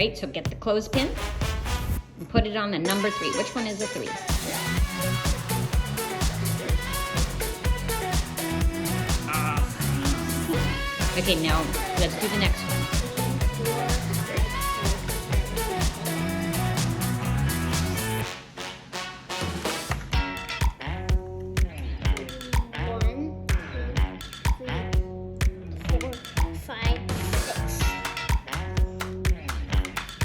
right? So get the clothespin and put it on the number 3. Which one is a 3? Okay, now let's do the next one.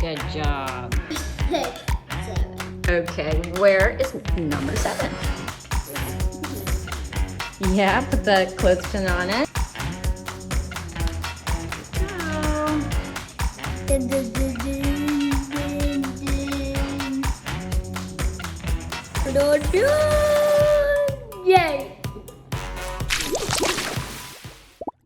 Good job. 6, 7. Okay, where is number 7? Yeah, put the clothespin on it. Yay!